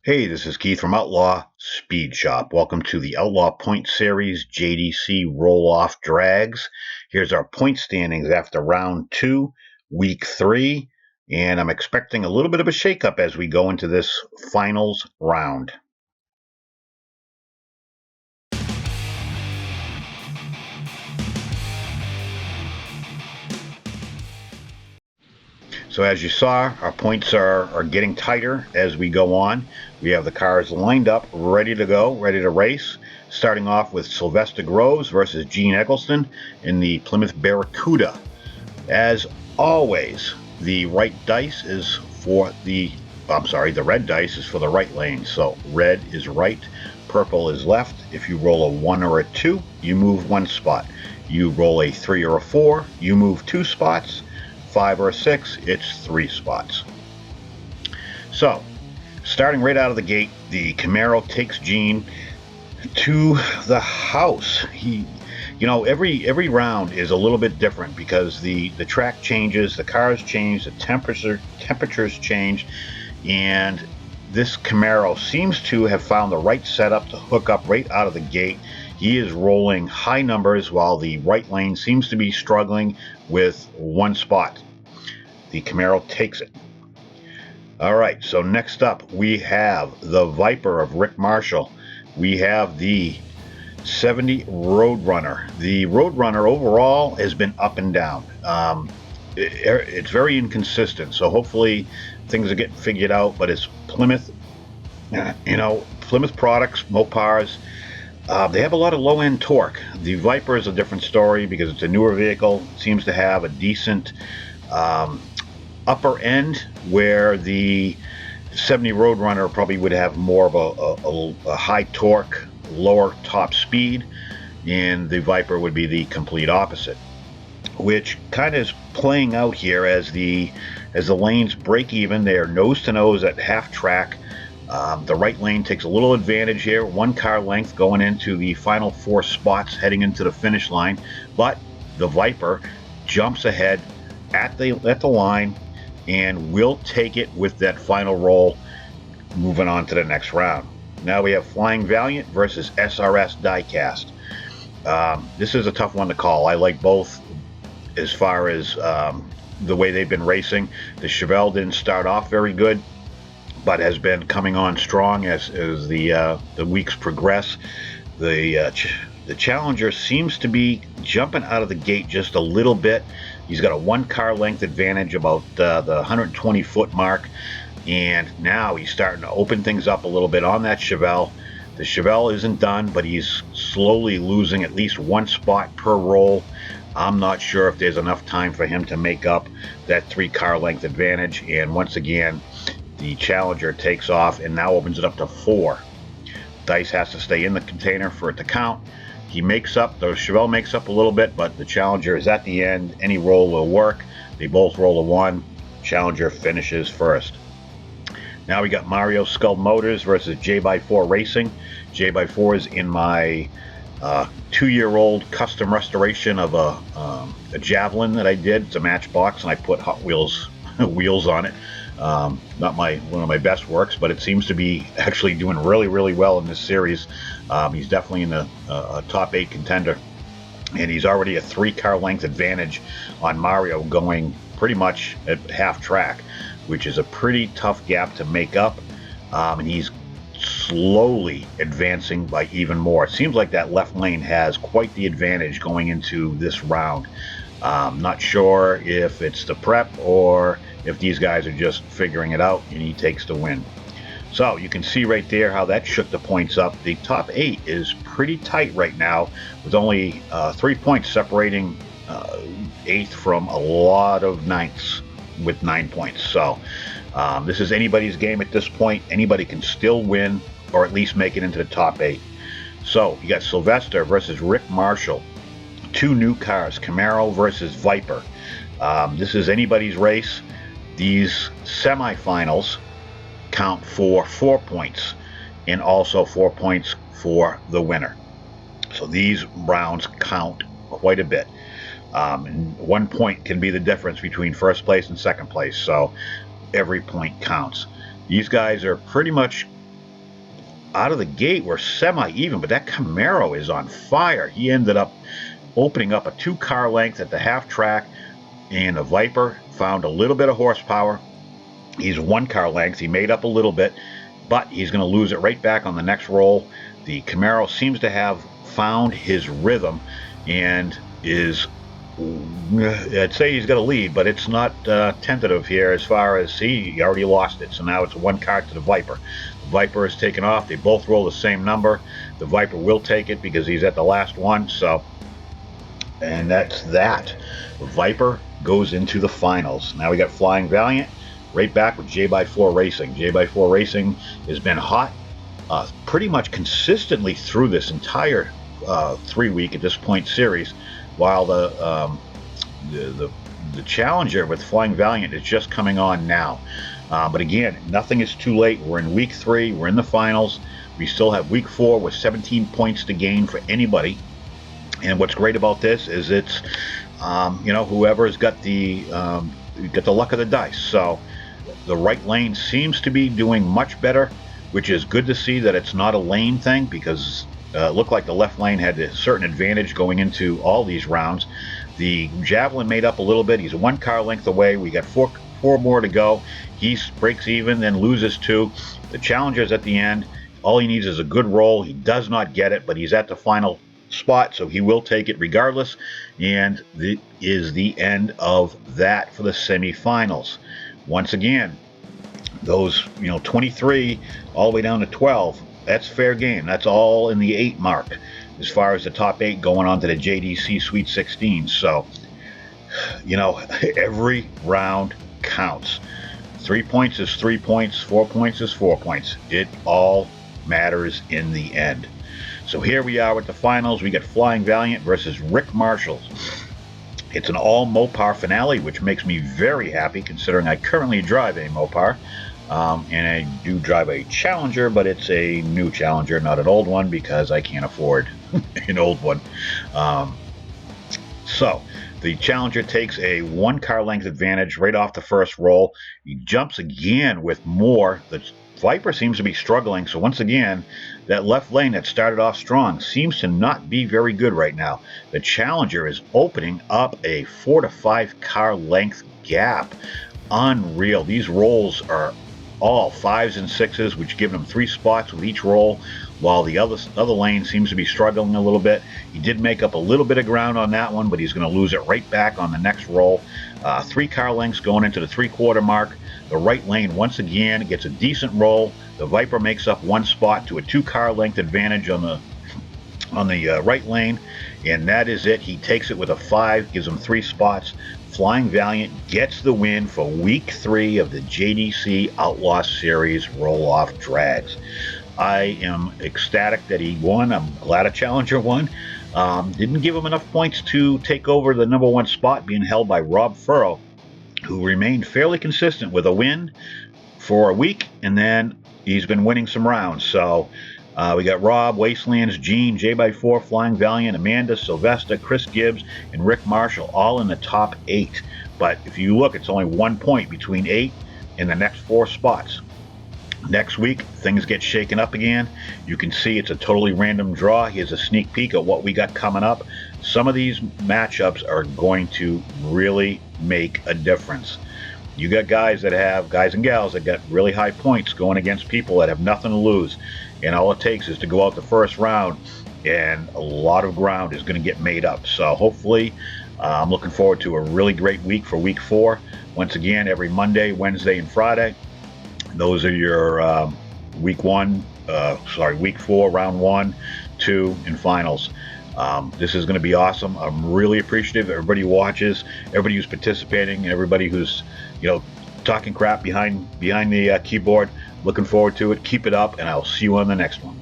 Hey, this is Keith from Outlaw Speed Shop. Welcome to the Outlaw Point Series JDC Roll-Off Drags. Here's our point standings after round 2, week 3, and I'm expecting a little bit of a shakeup as we go into this finals round. So as you saw, our points are getting tighter as we go on. We have the cars lined up, ready to go, ready to race. Starting off with Sylvester Groves versus Gene Eggleston in the Plymouth Barracuda. As always, the red dice is for the right lane. So red is right, purple is left. If you roll a 1 or a 2, you move 1 spot. You roll a 3 or a 4, you move 2 spots. 5 or 6, it's 3 spots. So, starting right out of the gate, the Camaro takes Gene to the house. Every round is a little bit different because the track changes, the cars change, the temperatures change, and this Camaro seems to have found the right setup to hook up right out of the gate. He is rolling high numbers while the right lane seems to be struggling with 1 spot. The Camaro takes it. All right, so next up we have the Viper of Rick Marshall. We have the 70 Roadrunner. The Roadrunner overall has been up and down. It's very inconsistent, so hopefully things are getting figured out, but it's Plymouth. Plymouth products, Mopars, they have a lot of low-end torque. The Viper is a different story because it's a newer vehicle. It seems to have a decent upper end, where the 70 Roadrunner probably would have more of a high torque, lower top speed, and the Viper would be the complete opposite, which kind of is playing out here as the lanes break even. They are nose to nose at half track. The right lane takes a little advantage here, 1 car length going into the final 4 spots heading into the finish line, but the Viper jumps ahead at the line and will take it with that final roll, moving on to the next round. Now we have Flying Valiant versus SRS DIECAST. This is a tough one to call. I like both as far as the way they've been racing. The Chevelle didn't start off very good, but has been coming on strong as the weeks progress. The Challenger seems to be jumping out of the gate just a little bit. He's got a 1 car length advantage about the 120 foot mark, and now he's starting to open things up a little bit on that Chevelle. The Chevelle isn't done, but he's slowly losing at least 1 spot per roll. I'm not sure if there's enough time for him to make up that 3 car length advantage, and once again the Challenger takes off and now opens it up to 4. Dice has to stay in the container for it to count. He makes up, the Chevelle makes up a little bit, but the Challenger is at the end. Any roll will work. They both roll a 1. Challenger finishes first. Now we got Mario Skull Motors versus J x4 Racing. J x4 is in my 2-year-old custom restoration of a Javelin that I did. It's a Matchbox, and I put Hot Wheels wheels on it. Not one of my best works, but it seems to be actually doing really, really well in this series. He's definitely in the top 8 contender, and he's already a 3 car length advantage on Mario, going pretty much at half track, which is a pretty tough gap to make up, and he's slowly advancing by even more. It seems like that left lane has quite the advantage going into this round. Not sure if it's the prep or if these guys are just figuring it out and he takes the win. So you can see right there how that shook the points up. The top 8 is pretty tight right now, with only 3 points separating 8th from a lot of 9ths with 9 points. So this is anybody's game at this point. Anybody can still win, or at least make it into the top 8. So you got Sylvester versus Rick Marshall. 2 new cars, Camaro versus Viper. This is anybody's race. These semifinals count for 4 points, and also 4 points for the winner. So these rounds count quite a bit. And 1 point can be the difference between first place and second place, so every point counts. These guys are pretty much out of the gate we're semi-even, but that Camaro is on fire. He ended up opening up a 2-car length at the half track, and the Viper found a little bit of horsepower. He's 1-car length. He made up a little bit, but he's going to lose it right back on the next roll. The Camaro seems to have found his rhythm and is, I'd say he's got a lead, but it's not tentative here as far as he already lost it. So now it's 1 car to the Viper. The Viper is taken off. They both roll the same number. The Viper will take it because he's at the last one. So, and that's that. The Viper goes into the finals. Now we got Flying Valiant right back with J/4 Racing. J/4 Racing has been hot pretty much consistently through this entire 3-week at this point series, while the Challenger with Flying Valiant is just coming on now. But again, nothing is too late. We're in week 3. We're in the finals. We still have week 4 with 17 points to gain for anybody. And what's great about this is it's whoever's got the luck of the dice. So the right lane seems to be doing much better, which is good to see that it's not a lane thing, because it looked like the left lane had a certain advantage going into all these rounds. The Javelin made up a little bit. He's 1 car length away. We got four more to go. He breaks even, then loses 2. The Challenger's at the end. All he needs is a good roll. He does not get it, but he's at the final spot, so he will take it regardless. And it is the end of that for the semifinals. Once again, those 23 all the way down to 12, that's fair game. That's all in the 8 mark as far as the top 8 going on to the JDC Sweet 16. So every round counts. 3 points is 3 points, 4 points is 4 points. It all matters in the end. So here we are with the finals. We got Flying Valiant versus Rick Marshall. It's an all Mopar finale, which makes me very happy considering I currently drive a Mopar. And I do drive a Challenger, but it's a new Challenger, not an old one, because I can't afford an old one. So the Challenger takes a 1 car length advantage right off the first roll. He jumps again with more. The Viper seems to be struggling, so once again, that left lane that started off strong seems to not be very good right now. The Challenger is opening up a 4 to 5 car length gap. Unreal. These rolls are all 5s and 6s, which give them 3 spots with each roll, while the other lane seems to be struggling a little bit. He did make up a little bit of ground on that one, but he's going to lose it right back on the next roll. 3 car lengths going into the 3/4 mark. The right lane once again gets a decent roll. The Viper makes up 1 spot to a 2 car length advantage on the right lane, and that is it. He takes it with a 5, gives him 3 spots. Flying Valiant gets the win for week 3 of the JDC Outlaw Series roll-off drags. I am ecstatic that he won. I'm glad a Challenger won. Didn't give him enough points to take over the number 1 spot, being held by Rob Furrow, who remained fairly consistent with a win for a week, and then he's been winning some rounds. So we got Rob, Wastelands, Gene, J/4, Flying Valiant, Amanda, Sylvester, Chris Gibbs, and Rick Marshall, all in the top 8. But if you look, it's only 1 point between 8 and the next 4 spots. Next week, things get shaken up again. You can see it's a totally random draw. Here's a sneak peek of what we got coming up. Some of these matchups are going to really make a difference. You got guys and gals that got really high points going against people that have nothing to lose. And all it takes is to go out the first round, and a lot of ground is going to get made up. So hopefully, I'm looking forward to a really great week for week 4. Once again, every Monday, Wednesday, and Friday. Those are your week 4, round 1, 2, and finals. This is going to be awesome. I'm really appreciative. Everybody watches, everybody who's participating, everybody who's talking crap behind the keyboard. Looking forward to it. Keep it up, and I'll see you on the next one.